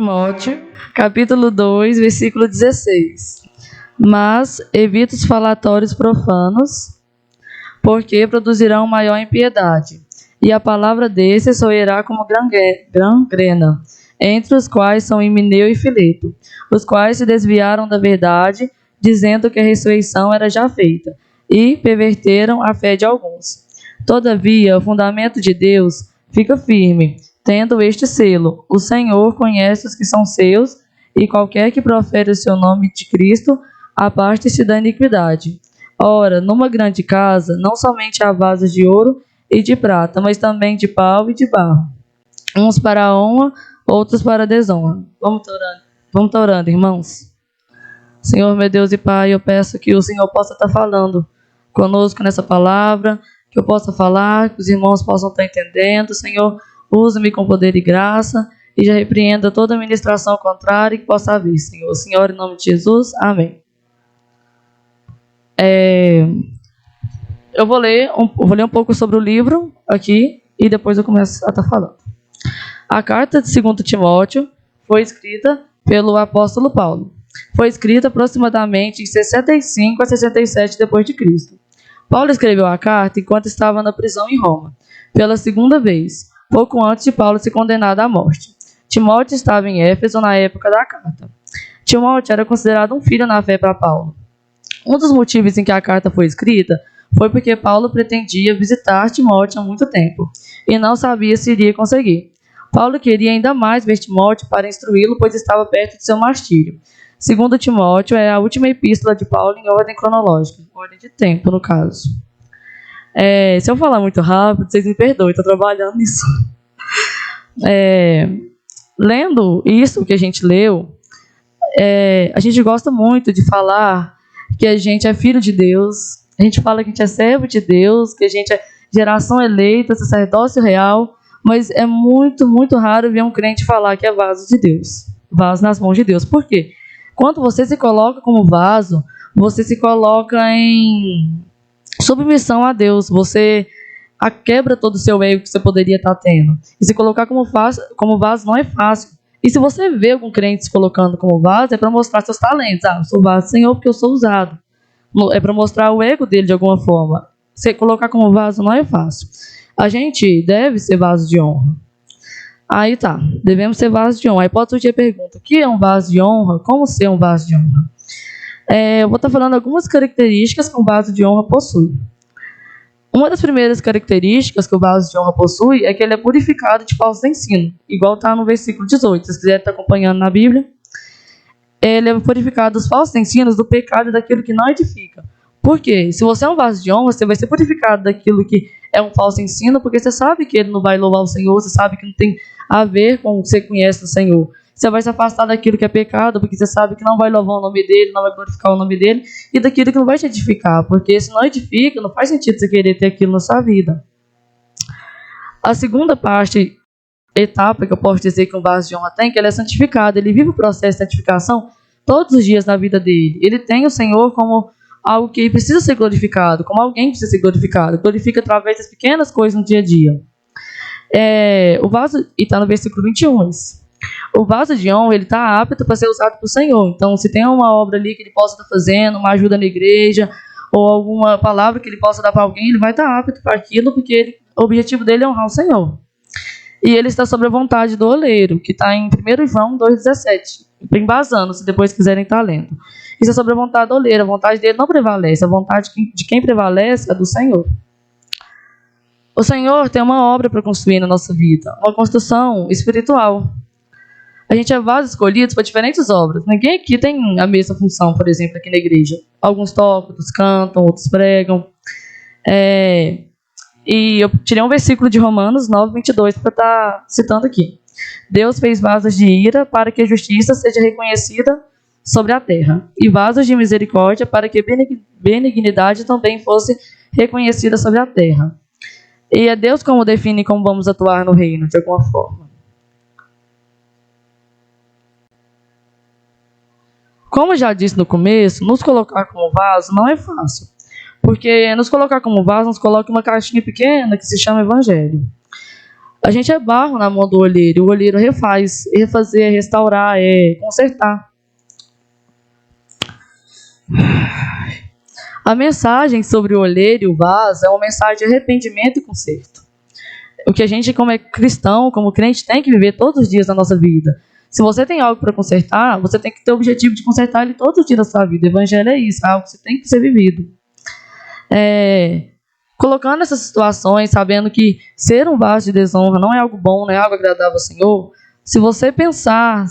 Timóteo, capítulo 2, versículo 16. Mas evita os falatórios profanos, porque produzirão maior impiedade, e a palavra desses soará como gangrena, entre os quais são Himeneu e Fileto, os quais se desviaram da verdade, dizendo que a ressurreição era já feita, e perverteram a fé de alguns. Todavia, o fundamento de Deus fica firme, tendo este selo: o Senhor conhece os que são seus, e qualquer que profere o seu nome de Cristo, aparte-se da iniquidade. Ora, numa grande casa, não somente há vasos de ouro e de prata, mas também de pau e de barro, uns para a honra, outros para a desonra. Vamos orando, irmãos. Senhor, meu Deus e Pai, eu peço que o Senhor possa estar falando conosco nessa palavra, que eu possa falar, que os irmãos possam estar entendendo. Senhor, use-me com poder e graça, e já repreenda toda a ministração contrária que possa haver, Senhor. Senhor, em nome de Jesus, amém. Eu vou ler um pouco sobre o livro aqui, e depois eu começo a estar falando. A carta de 2 Timóteo foi escrita pelo apóstolo Paulo. Foi escrita aproximadamente em 65 a 67 depois de Cristo. Paulo escreveu a carta enquanto estava na prisão em Roma, pela segunda vez, pouco antes de Paulo ser condenado à morte. Timóteo estava em Éfeso na época da carta. Timóteo era considerado um filho na fé para Paulo. Um dos motivos em que a carta foi escrita foi porque Paulo pretendia visitar Timóteo há muito tempo e não sabia se iria conseguir. Paulo queria ainda mais ver Timóteo para instruí-lo, pois estava perto de seu martírio. 2 Timóteo é a última epístola de Paulo em ordem cronológica, ordem de tempo, no caso. Se eu falar muito rápido, vocês me perdoem, estou trabalhando nisso. Lendo isso que a gente leu, a gente gosta muito de falar que a gente é filho de Deus, a gente fala que a gente é servo de Deus, que a gente é geração eleita, sacerdócio real, mas é muito, muito raro ver um crente falar que é vaso de Deus, vaso nas mãos de Deus. Por quê? Quando você se coloca como vaso, você se coloca em submissão a Deus, você quebra todo o seu ego que você poderia estar tendo. E se colocar como vaso não é fácil. E se você vê algum crente se colocando como vaso, é para mostrar seus talentos. Eu sou vaso do Senhor porque eu sou usado. É para mostrar o ego dele de alguma forma. Se colocar como vaso não é fácil. A gente deve ser vaso de honra. Aí tá, devemos ser vaso de honra. Aí pode surgir a pergunta: o que é um vaso de honra? Como ser um vaso de honra? Eu vou estar falando algumas características que um vaso de honra possui. Uma das primeiras características que o vaso de honra possui é que ele é purificado de falso ensino, igual está no versículo 18. Se vocês quiserem estar acompanhando na Bíblia, ele é purificado dos falsos ensinos, do pecado e daquilo que não edifica. Por quê? Se você é um vaso de honra, você vai ser purificado daquilo que é um falso ensino, porque você sabe que ele não vai louvar o Senhor, você sabe que não tem a ver com o que você conhece do Senhor. Você vai se afastar daquilo que é pecado, porque você sabe que não vai louvar o nome dele, não vai glorificar o nome dele, e daquilo que não vai te edificar, porque se não edifica, não faz sentido você querer ter aquilo na sua vida. A segunda etapa que eu posso dizer que um vaso de honra tem, que ele é santificado, ele vive o processo de santificação todos os dias na vida dele. Ele tem o Senhor como algo que precisa ser glorificado, como alguém que precisa ser glorificado, glorifica através das pequenas coisas no dia a dia. O vaso, e está no versículo 21, o vaso de honra, ele está apto para ser usado por Senhor. Então, se tem uma obra ali que ele possa estar fazendo, uma ajuda na igreja, ou alguma palavra que ele possa dar para alguém, ele vai estar apto para aquilo, porque o objetivo dele é honrar o Senhor. E ele está sobre a vontade do oleiro, que está em 1 João 2,17. Embasando, se depois quiserem estar lendo. Isso é sobre a vontade do oleiro, a vontade dele não prevalece, a vontade de quem prevalece é do Senhor. O Senhor tem uma obra para construir na nossa vida, uma construção espiritual. A gente é vasos escolhidos para diferentes obras. Ninguém aqui tem a mesma função, por exemplo, aqui na igreja. Alguns tocam, outros cantam, outros pregam. E eu tirei um versículo de Romanos 9:22 para estar citando aqui. Deus fez vasos de ira para que a justiça seja reconhecida sobre a terra, e vasos de misericórdia para que a benignidade também fosse reconhecida sobre a terra. E é Deus como define como vamos atuar no reino, de alguma forma. Como eu já disse no começo, nos colocar como vaso não é fácil. Porque nos colocar como vaso, nos coloca uma caixinha pequena que se chama Evangelho. A gente é barro na mão do olheiro. O olheiro refaz, refazer, restaurar, consertar. A mensagem sobre o olheiro e o vaso é uma mensagem de arrependimento e conserto. O que a gente, como é cristão, como crente, tem que viver todos os dias da nossa vida. Se você tem algo para consertar, você tem que ter o objetivo de consertar ele todos os dias da sua vida. O evangelho é isso, é algo que você tem que ser vivido. Colocando essas situações, sabendo que ser um vaso de desonra não é algo bom, não é algo agradável ao Senhor, se você pensar,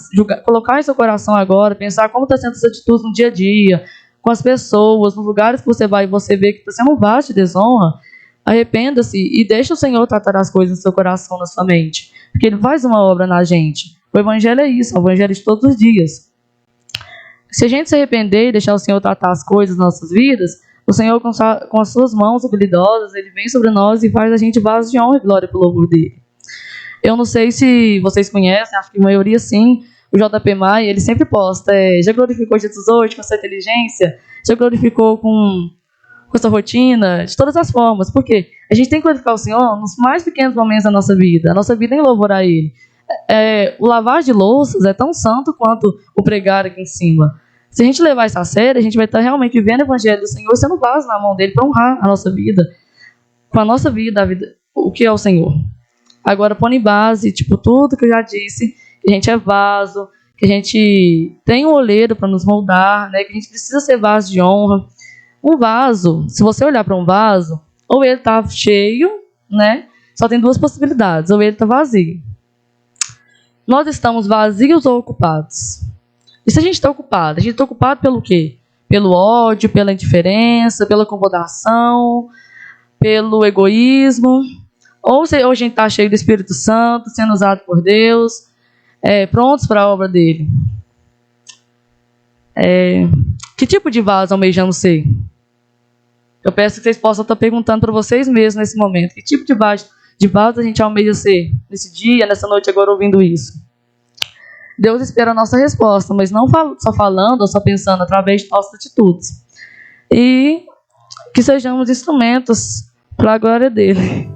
colocar em seu coração agora, pensar como está sendo essa atitude no dia a dia, com as pessoas, nos lugares que você vai e você vê que está sendo um vaso de desonra, arrependa-se e deixe o Senhor tratar as coisas no seu coração, na sua mente, porque Ele faz uma obra na gente. O Evangelho é isso, é o Evangelho de todos os dias. Se a gente se arrepender e deixar o Senhor tratar as coisas nas nossas vidas, o Senhor, com as suas mãos habilidosas, Ele vem sobre nós e faz a gente vaso de honra e glória pelo louvor dEle. Eu não sei se vocês conhecem, acho que a maioria sim, o JP Maia, ele sempre posta, já glorificou Jesus hoje com a sua inteligência? Já glorificou com a sua rotina? De todas as formas. Por quê? A gente tem que glorificar o Senhor nos mais pequenos momentos da nossa vida. A nossa vida é em louvor a Ele. O lavar de louças é tão santo quanto o pregar aqui em cima. Se a gente levar isso a sério, a gente vai estar realmente vivendo o Evangelho do Senhor, sendo vaso na mão dEle para honrar a nossa vida. Com a nossa vida, o que é o Senhor. Agora, pondo em base, tudo que eu já disse, que a gente é vaso, que a gente tem um olheiro para nos moldar, né? Que a gente precisa ser vaso de honra. Um vaso, se você olhar para um vaso, ou ele está cheio, né? Só tem duas possibilidades, ou ele está vazio. Nós estamos vazios ou ocupados? E se a gente está ocupado? A gente está ocupado pelo quê? Pelo ódio, pela indiferença, pela acomodação, pelo egoísmo. Ou a gente está cheio do Espírito Santo, sendo usado por Deus, prontos para a obra dele. Que tipo de vaso almejamos ser? Eu peço que vocês possam estar perguntando para vocês mesmos nesse momento. Que tipo de vaso a gente almeja ser nesse dia, nessa noite, agora ouvindo isso? Deus espera a nossa resposta, mas não só falando ou só pensando, através de nossas atitudes. E que sejamos instrumentos para a glória dele.